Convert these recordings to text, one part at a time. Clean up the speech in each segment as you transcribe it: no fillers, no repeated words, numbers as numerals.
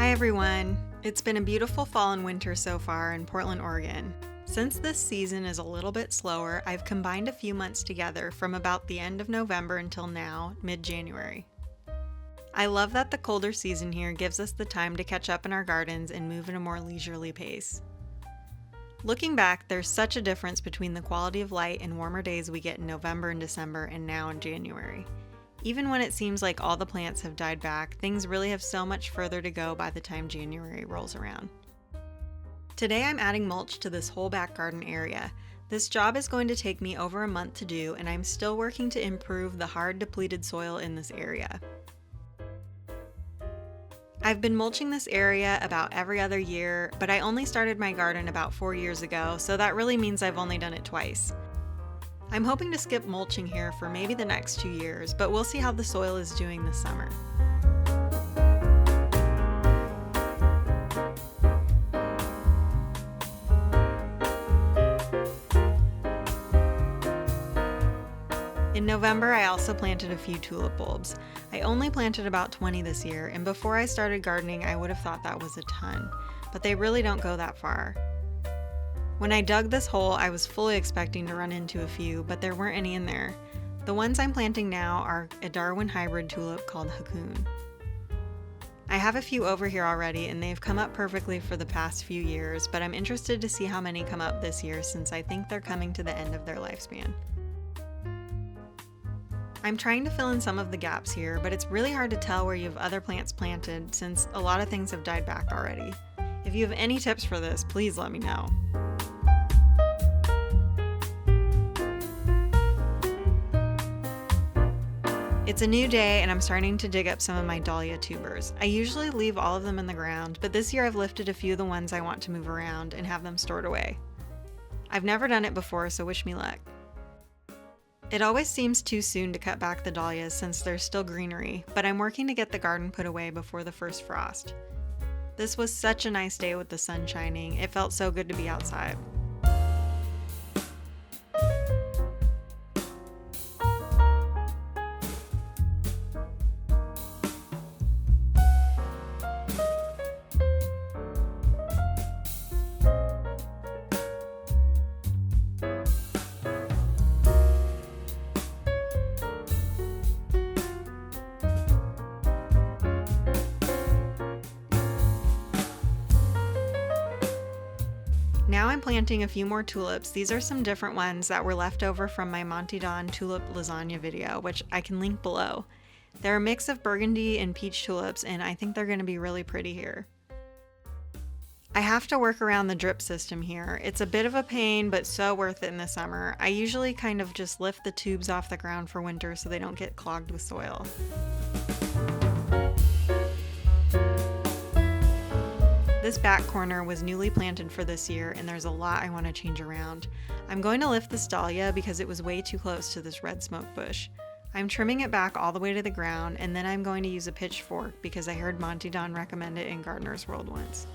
Hi everyone! It's been a beautiful fall and winter so far in Portland, Oregon. Since this season is a little bit slower, I've combined a few months together from about the end of November until now, mid-January. I love that the colder season here gives us the time to catch up in our gardens and move at a more leisurely pace. Looking back, there's such a difference between the quality of light and warmer days we get in November and December and now in January. Even when it seems like all the plants have died back, things really have so much further to go by the time January rolls around. Today I'm adding mulch to this whole back garden area. This job is going to take me over a month to do, and I'm still working to improve the hard, depleted soil in this area. I've been mulching this area about every other year, but I only started my garden about 4 years ago, so that really means I've only done it twice. I'm hoping to skip mulching here for maybe the next 2 years, but we'll see how the soil is doing this summer. In November, I also planted a few tulip bulbs. I only planted about 20 this year, and before I started gardening, I would have thought that was a ton, but they really don't go that far. When I dug this hole, I was fully expecting to run into a few, but there weren't any in there. The ones I'm planting now are a Darwin hybrid tulip called Hakoon. I have a few over here already, and they've come up perfectly for the past few years, but I'm interested to see how many come up this year since I think they're coming to the end of their lifespan. I'm trying to fill in some of the gaps here, but it's really hard to tell where you have other plants planted since a lot of things have died back already. If you have any tips for this, please let me know. It's a new day and I'm starting to dig up some of my dahlia tubers. I usually leave all of them in the ground, but this year I've lifted a few of the ones I want to move around and have them stored away. I've never done it before, so wish me luck. It always seems too soon to cut back the dahlias since there's still greenery, but I'm working to get the garden put away before the first frost. This was such a nice day with the sun shining. It felt so good to be outside. Now I'm planting a few more tulips. These are some different ones that were left over from my Monty tulip Lasagne video, which I can link below. They're a mix of burgundy and peach tulips, and I think they're going to be really pretty here. I have to work around the drip system here. It's a bit of a pain, but so worth it in the summer. I usually kind of just lift the tubes off the ground for winter so they don't get clogged with soil. This back corner was newly planted for this year, and there's a lot I want to change around. I'm going to lift this dahlia because it was way too close to this red smoke bush. I'm trimming it back all the way to the ground, and then I'm going to use a pitchfork because I heard Monty recommend it in Gardener's World once.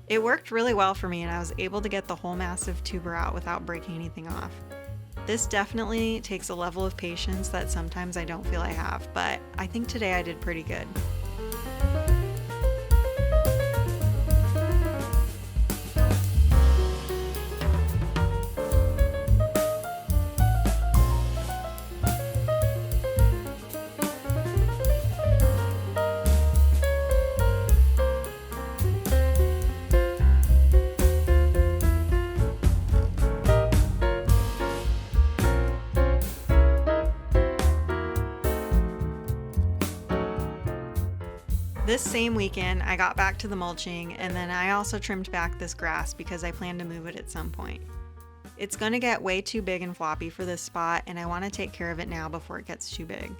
It worked really well for me, and I was able to get the whole massive tuber out without breaking anything off. This definitely takes a level of patience that sometimes I don't feel I have, but I think today I did pretty good. This same weekend, I got back to the mulching, and then I also trimmed back this grass because I plan to move it at some point. It's going to get way too big and floppy for this spot, and I want to take care of it now before it gets too big.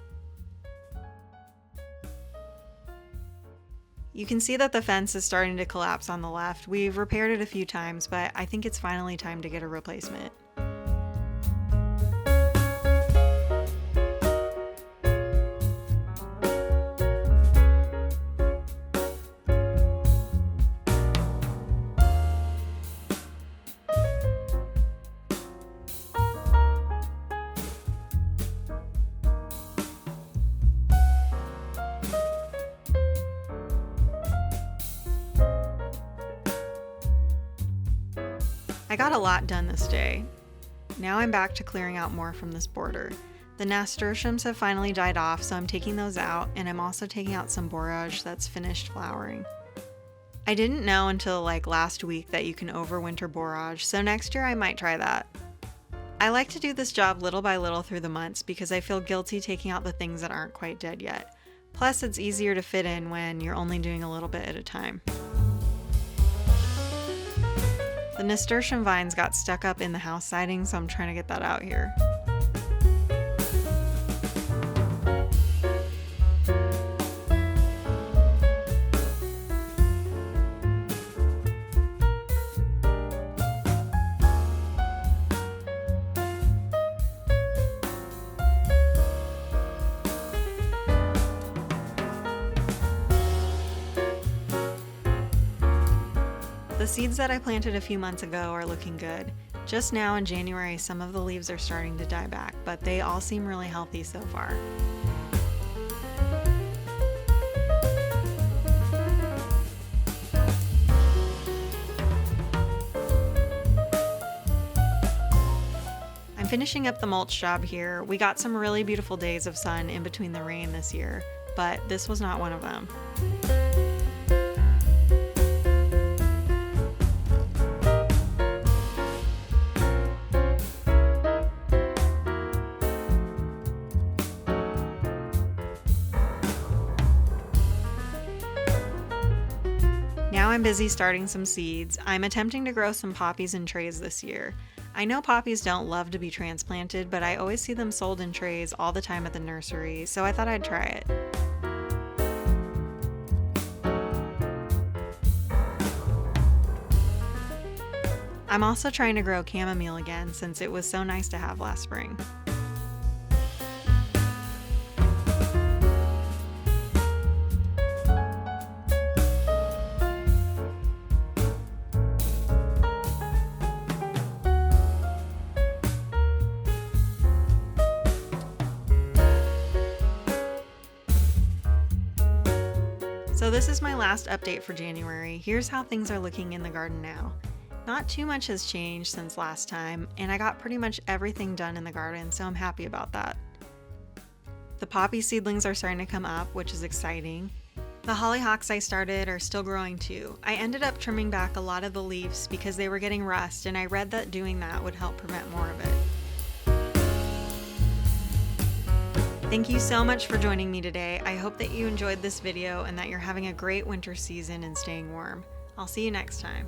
You can see that the fence is starting to collapse on the left. We've repaired it a few times, but I think it's finally time to get a replacement. I got a lot done this day. Now I'm back to clearing out more from this border. The nasturtiums have finally died off, so I'm taking those out, and I'm also taking out some borage that's finished flowering. I didn't know until like last week that you can overwinter borage, so next year I might try that. I like to do this job little by little through the months because I feel guilty taking out the things that aren't quite dead yet. Plus, it's easier to fit in when you're only doing a little bit at a time. The nasturtium vines got stuck up in the house siding, so I'm trying to get that out here. The seeds that I planted a few months ago are looking good. Just now in January, some of the leaves are starting to die back, but they all seem really healthy so far. I'm finishing up the mulch job here. We got some really beautiful days of sun in between the rain this year, but this was not one of them. Now I'm busy starting some seeds. I'm attempting to grow some poppies in trays this year. I know poppies don't love to be transplanted, but I always see them sold in trays all the time at the nursery, so I thought I'd try it. I'm also trying to grow chamomile again since it was so nice to have last spring. So this is my last update for January. Here's how things are looking in the garden now. Not too much has changed since last time, and I got pretty much everything done in the garden, so I'm happy about that. The poppy seedlings are starting to come up, which is exciting. The hollyhocks I started are still growing too. I ended up trimming back a lot of the leaves because they were getting rust, and I read that doing that would help prevent more of it. Thank you so much for joining me today. I hope that you enjoyed this video and that you're having a great winter season and staying warm. I'll see you next time.